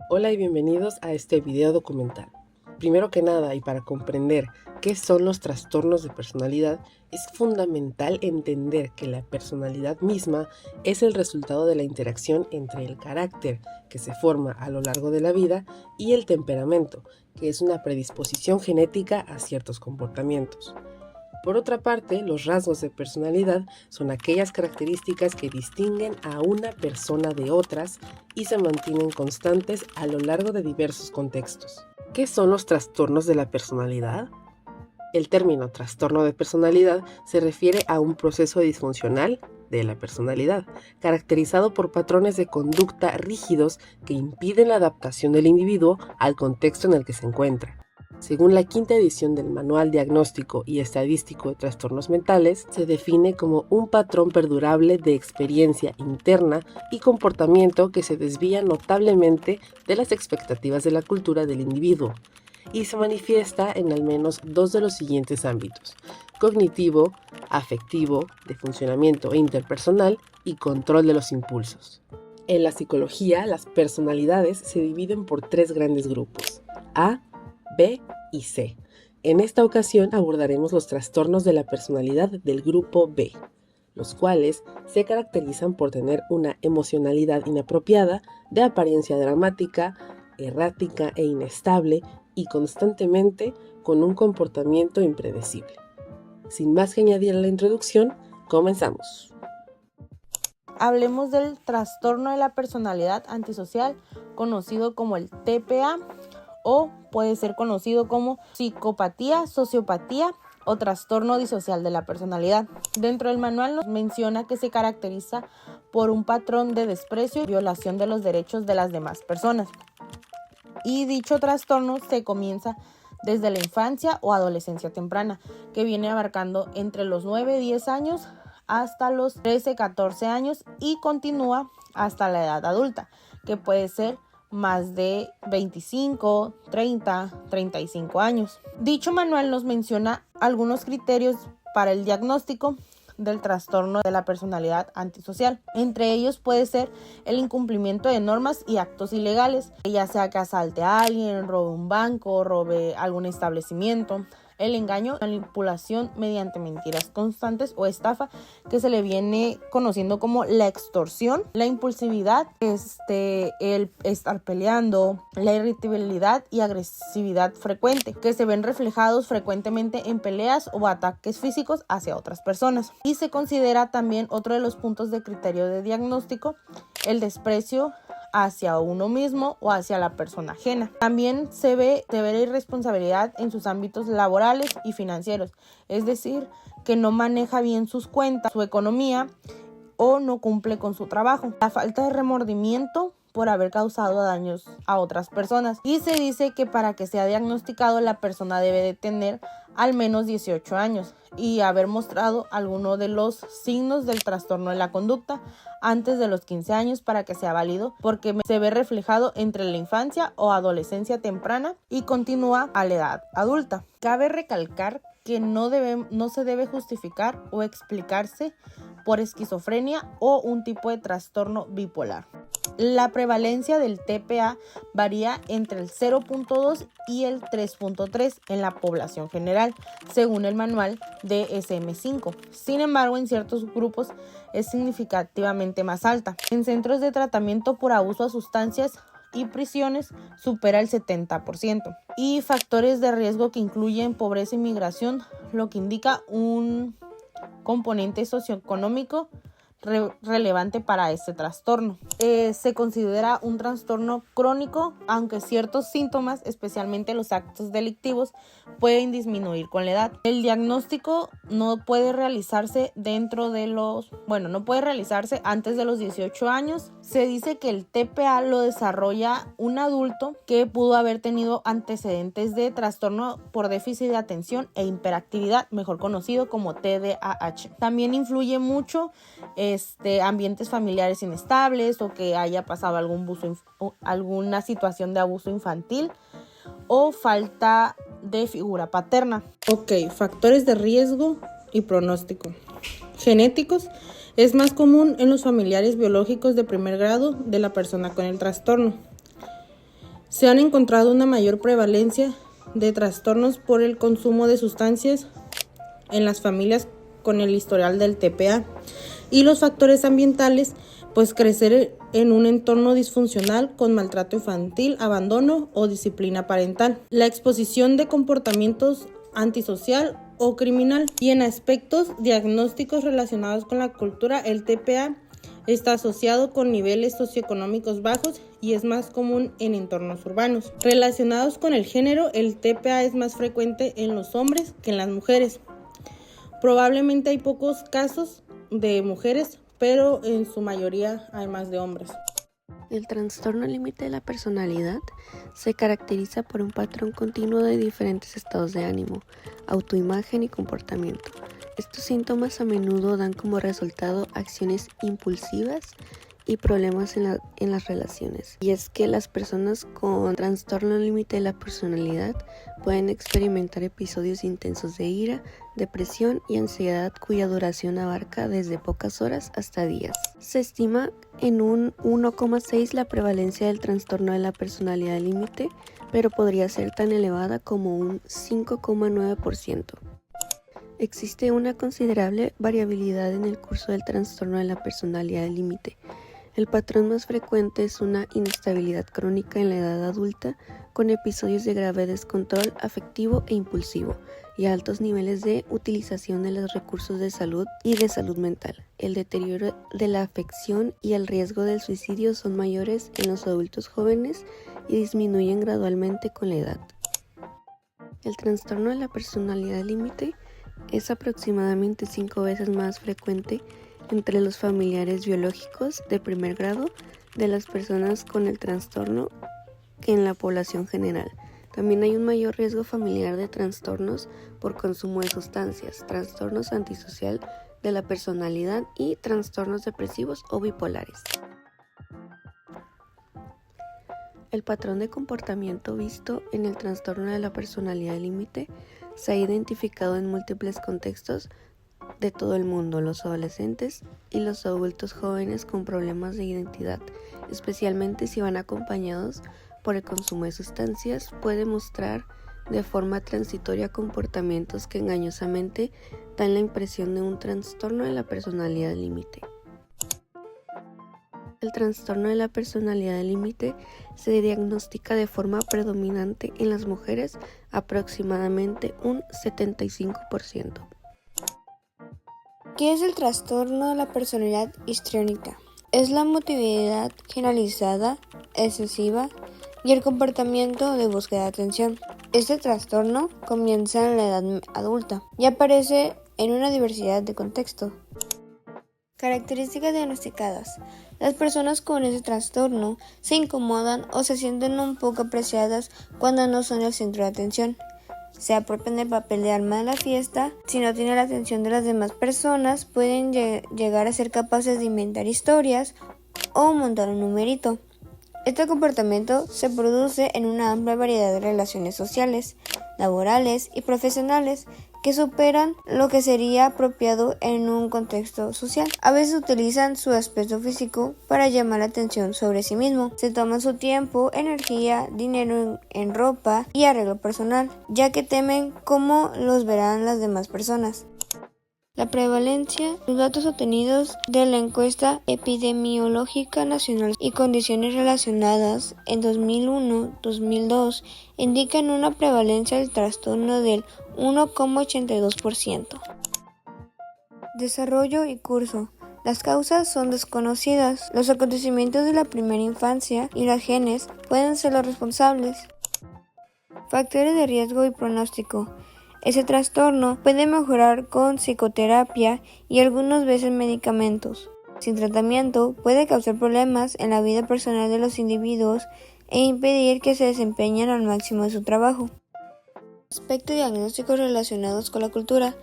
Hola y bienvenidos a este video documental. Primero que nada, y para comprender qué son los trastornos de personalidad, es fundamental entender que la personalidad misma es el resultado de la interacción entre el carácter, que se forma a lo largo de la vida, y el temperamento, que es una predisposición genética a ciertos comportamientos. Por otra parte, los rasgos de personalidad son aquellas características que distinguen a una persona de otras y se mantienen constantes a lo largo de diversos contextos. ¿Qué son los trastornos de la personalidad? El término trastorno de personalidad se refiere a un proceso disfuncional de la personalidad, caracterizado por patrones de conducta rígidos que impiden la adaptación del individuo al contexto en el que se encuentra. Según la quinta edición del Manual Diagnóstico y Estadístico de Trastornos Mentales, se define como un patrón perdurable de experiencia interna y comportamiento que se desvía notablemente de las expectativas de la cultura del individuo y se manifiesta en al menos dos de los siguientes ámbitos: cognitivo, afectivo, de funcionamiento interpersonal y control de los impulsos. En la psicología, las personalidades se dividen por tres grandes grupos: A, B y C. En esta ocasión abordaremos los trastornos de la personalidad del grupo B, los cuales se caracterizan por tener una emocionalidad inapropiada, de apariencia dramática, errática e inestable y constantemente con un comportamiento impredecible. Sin más que añadir a la introducción, comenzamos. Hablemos del trastorno de la personalidad antisocial, conocido como el TPA, o puede ser conocido como psicopatía, sociopatía o trastorno disocial de la personalidad. Dentro del manual nos menciona que se caracteriza por un patrón de desprecio y violación de los derechos de las demás personas. Y dicho trastorno se comienza desde la infancia o adolescencia temprana, que viene abarcando entre los 9-10 años hasta los 13-14 años y continúa hasta la edad adulta, que puede ser más de 25, 30, 35 años. Dicho manual nos menciona algunos criterios para el diagnóstico del trastorno de la personalidad antisocial. Entre ellos puede ser el incumplimiento de normas y actos ilegales, ya sea que asalte a alguien, robe un banco, robe algún establecimiento. El engaño, manipulación mediante mentiras constantes o estafa, que se le viene conociendo como la extorsión, la impulsividad, el estar peleando, la irritabilidad y agresividad frecuente, que se ven reflejados frecuentemente en peleas o ataques físicos hacia otras personas. Y se considera también otro de los puntos de criterio de diagnóstico, el desprecio hacia uno mismo o hacia la persona ajena. También se ve severa irresponsabilidad en sus ámbitos laborales y financieros, es decir, que no maneja bien sus cuentas, su economía o no cumple con su trabajo. La falta de remordimiento por haber causado daños a otras personas. Y se dice que para que sea diagnosticado la persona debe de tener al menos 18 años y haber mostrado alguno de los signos del trastorno de la conducta antes de los 15 años para que sea válido, porque se ve reflejado entre la infancia o adolescencia temprana y continúa a la edad adulta. Cabe recalcar que no se debe justificar o explicarse por esquizofrenia o un tipo de trastorno bipolar. La prevalencia del TPA varía entre el 0.2 y el 3.3 en la población general, según el manual de DSM-5. Sin embargo, en ciertos grupos es significativamente más alta. En centros de tratamiento por abuso a sustancias y prisiones supera el 70%. Y factores de riesgo que incluyen pobreza y migración, lo que indica un componente socioeconómico relevante para este trastorno. Se considera un trastorno crónico, aunque ciertos síntomas, especialmente los actos delictivos, pueden disminuir con la edad. El diagnóstico no puede realizarse no puede realizarse antes de los 18 años. Se dice que el TPA lo desarrolla un adulto que pudo haber tenido antecedentes de trastorno por déficit de atención e hiperactividad, mejor conocido como TDAH. También influye mucho ambientes familiares inestables o que haya pasado alguna situación de abuso infantil o falta de figura paterna. Factores de riesgo y pronóstico. Genéticos. Es más común en los familiares biológicos de primer grado de la persona con el trastorno. Se han encontrado una mayor prevalencia de trastornos por el consumo de sustancias en las familias con el historial del TPA y los factores ambientales, pues crecer en un entorno disfuncional con maltrato infantil, abandono o disciplina parental, la exposición de comportamientos antisocial o criminal. Y en aspectos diagnósticos relacionados con la cultura, el TPA está asociado con niveles socioeconómicos bajos y es más común en entornos urbanos. Relacionados con el género, el TPA es más frecuente en los hombres que en las mujeres. Probablemente hay pocos casos de mujeres, pero en su mayoría hay más de hombres. El trastorno límite de la personalidad se caracteriza por un patrón continuo de diferentes estados de ánimo, autoimagen y comportamiento. Estos síntomas a menudo dan como resultado acciones impulsivas y problemas en las relaciones. Y es que las personas con trastorno límite de la personalidad pueden experimentar episodios intensos de ira, depresión y ansiedad cuya duración abarca desde pocas horas hasta días. Se estima en un 1,6 la prevalencia del trastorno de la personalidad límite, pero podría ser tan elevada como un 5,9%. Existe una considerable variabilidad en el curso del trastorno de la personalidad límite. El patrón más frecuente es una inestabilidad crónica en la edad adulta, con episodios de grave descontrol afectivo e impulsivo y altos niveles de utilización de los recursos de salud y de salud mental. El deterioro de la afección y el riesgo del suicidio son mayores en los adultos jóvenes y disminuyen gradualmente con la edad. El trastorno de la personalidad límite es aproximadamente 5 veces más frecuente entre los familiares biológicos de primer grado de las personas con el trastorno que en la población general. También hay un mayor riesgo familiar de trastornos por consumo de sustancias, trastornos antisocial de la personalidad y trastornos depresivos o bipolares. El patrón de comportamiento visto en el trastorno de la personalidad límite se ha identificado en múltiples contextos de todo el mundo. Los adolescentes y los adultos jóvenes con problemas de identidad, especialmente si van acompañados por el consumo de sustancias, pueden mostrar de forma transitoria comportamientos que engañosamente dan la impresión de un trastorno de la personalidad límite. El trastorno de la personalidad límite se diagnostica de forma predominante en las mujeres, aproximadamente un 75%. ¿Qué es el trastorno de la personalidad histriónica? Es la emotividad generalizada, excesiva y el comportamiento de búsqueda de atención. Este trastorno comienza en la edad adulta y aparece en una diversidad de contextos. Características diagnosticadas. Las personas con ese trastorno se incomodan o se sienten un poco apreciadas cuando no son el centro de atención. Se apropian del papel de alma de la fiesta. Si no tienen la atención de las demás personas, pueden llegar a ser capaces de inventar historias o montar un numerito. Este comportamiento se produce en una amplia variedad de relaciones sociales, laborales y profesionales que superan lo que sería apropiado en un contexto social. A veces utilizan su aspecto físico para llamar la atención sobre sí mismo. Se toman su tiempo, energía, dinero en ropa y arreglo personal, ya que temen cómo los verán las demás personas. La prevalencia, los datos obtenidos de la encuesta epidemiológica nacional y condiciones relacionadas en 2001-2002 indican una prevalencia del trastorno del 1,82%. Desarrollo y curso. Las causas son desconocidas. Los acontecimientos de la primera infancia y los genes pueden ser los responsables. Factores de riesgo y pronóstico. Ese trastorno puede mejorar con psicoterapia y algunas veces medicamentos. Sin tratamiento, puede causar problemas en la vida personal de los individuos e impedir que se desempeñen al máximo de su trabajo. Aspectos diagnósticos relacionados con la cultura.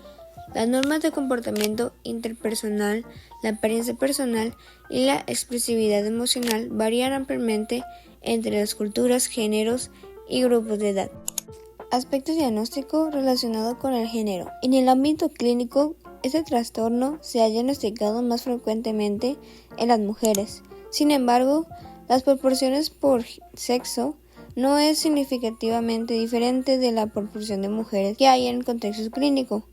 Las normas de comportamiento interpersonal, la apariencia personal y la expresividad emocional varían ampliamente entre las culturas, géneros y grupos de edad. Aspectos diagnósticos relacionados con el género. En el ámbito clínico, este trastorno se ha diagnosticado más frecuentemente en las mujeres. Sin embargo, las proporciones por sexo no es significativamente diferente de la proporción de mujeres que hay en el contexto clínico.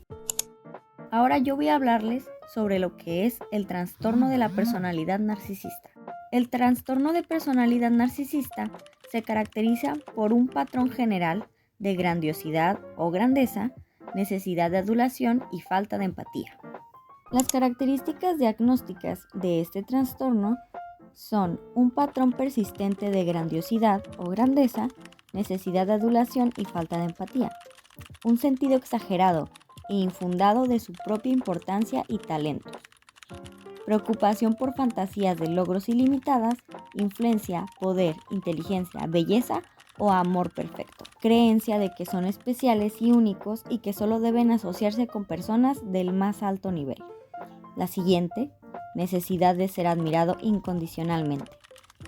Ahora yo voy a hablarles sobre lo que es el trastorno de la personalidad narcisista. El trastorno de personalidad narcisista se caracteriza por un patrón general de grandiosidad o grandeza, necesidad de adulación y falta de empatía. Las características diagnósticas de este trastorno son un patrón persistente de grandiosidad o grandeza, necesidad de adulación y falta de empatía, un sentido exagerado e infundado de su propia importancia y talentos, preocupación por fantasías de logros ilimitadas, influencia, poder, inteligencia, belleza o amor perfecto, creencia de que son especiales y únicos y que solo deben asociarse con personas del más alto nivel. La siguiente, necesidad de ser admirado incondicionalmente,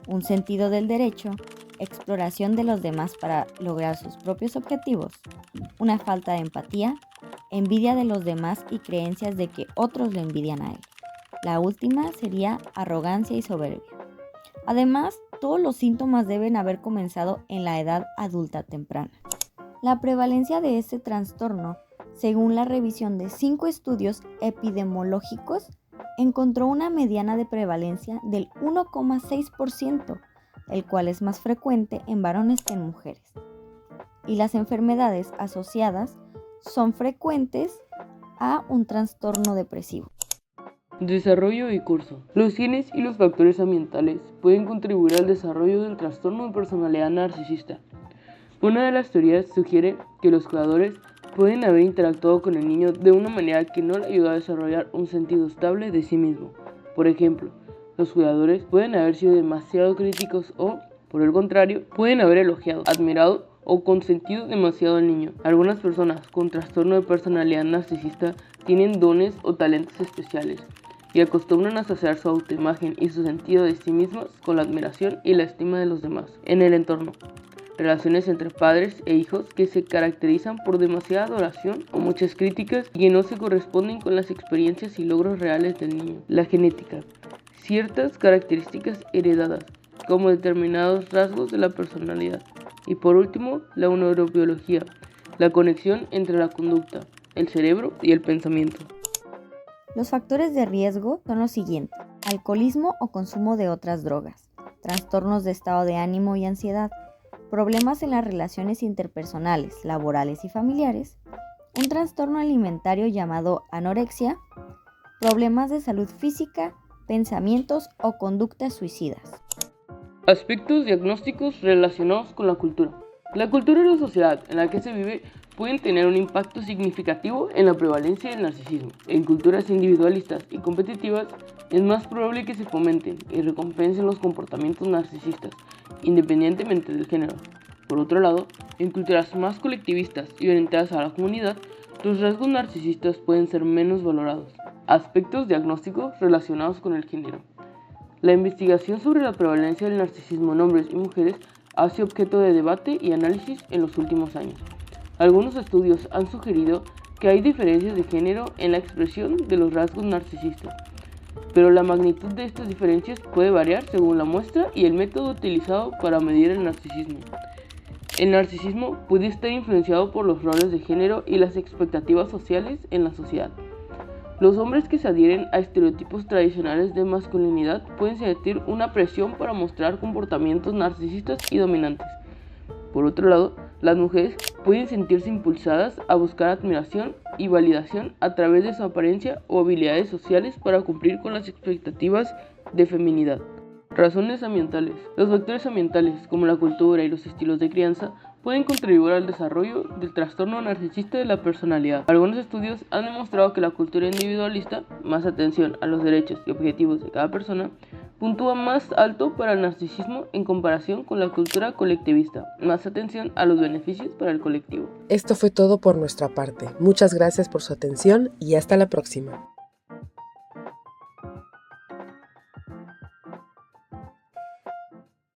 un sentido del derecho, exploración de los demás para lograr sus propios objetivos, una falta de empatía, envidia de los demás y creencias de que otros le envidian a él. La última sería arrogancia y soberbia. Además, todos los síntomas deben haber comenzado en la edad adulta temprana. La prevalencia de este trastorno, según la revisión de 5 estudios epidemiológicos, encontró una mediana de prevalencia del 1,6%, el cual es más frecuente en varones que en mujeres. Y las enfermedades asociadas son frecuentes a un trastorno depresivo. Desarrollo y curso. Los genes y los factores ambientales pueden contribuir al desarrollo del trastorno de personalidad narcisista. Una de las teorías sugiere que los cuidadores pueden haber interactuado con el niño de una manera que no le ayudó a desarrollar un sentido estable de sí mismo. Por ejemplo, los cuidadores pueden haber sido demasiado críticos o, por el contrario, pueden haber elogiado, admirado o consentido demasiado al niño. Algunas personas con trastorno de personalidad narcisista tienen dones o talentos especiales y acostumbran a asociar su autoimagen y su sentido de sí mismas con la admiración y la estima de los demás en el entorno. Relaciones entre padres e hijos que se caracterizan por demasiada adoración o muchas críticas y que no se corresponden con las experiencias y logros reales del niño. La genética. Ciertas características heredadas, como determinados rasgos de la personalidad. Y por último, la neurobiología, la conexión entre la conducta, el cerebro y el pensamiento. Los factores de riesgo son los siguientes: alcoholismo o consumo de otras drogas, trastornos de estado de ánimo y ansiedad, problemas en las relaciones interpersonales, laborales y familiares, un trastorno alimentario llamado anorexia, problemas de salud física, pensamientos o conductas suicidas. Aspectos diagnósticos relacionados con la cultura. La cultura y la sociedad en la que se vive pueden tener un impacto significativo en la prevalencia del narcisismo. En culturas individualistas y competitivas es más probable que se fomenten y recompensen los comportamientos narcisistas, independientemente del género. Por otro lado, en culturas más colectivistas y orientadas a la comunidad, los rasgos narcisistas pueden ser menos valorados. Aspectos diagnósticos relacionados con el género. La investigación sobre la prevalencia del narcisismo en hombres y mujeres ha sido objeto de debate y análisis en los últimos años. Algunos estudios han sugerido que hay diferencias de género en la expresión de los rasgos narcisistas, pero la magnitud de estas diferencias puede variar según la muestra y el método utilizado para medir el narcisismo. El narcisismo puede estar influenciado por los roles de género y las expectativas sociales en la sociedad. Los hombres que se adhieren a estereotipos tradicionales de masculinidad pueden sentir una presión para mostrar comportamientos narcisistas y dominantes. Por otro lado, las mujeres pueden sentirse impulsadas a buscar admiración y validación a través de su apariencia o habilidades sociales para cumplir con las expectativas de feminidad. Razones ambientales. Los factores ambientales, como la cultura y los estilos de crianza, pueden contribuir al desarrollo del trastorno narcisista de la personalidad. Algunos estudios han demostrado que la cultura individualista, más atención a los derechos y objetivos de cada persona, puntúa más alto para el narcisismo en comparación con la cultura colectivista, más atención a los beneficios para el colectivo. Esto fue todo por nuestra parte. Muchas gracias por su atención y hasta la próxima.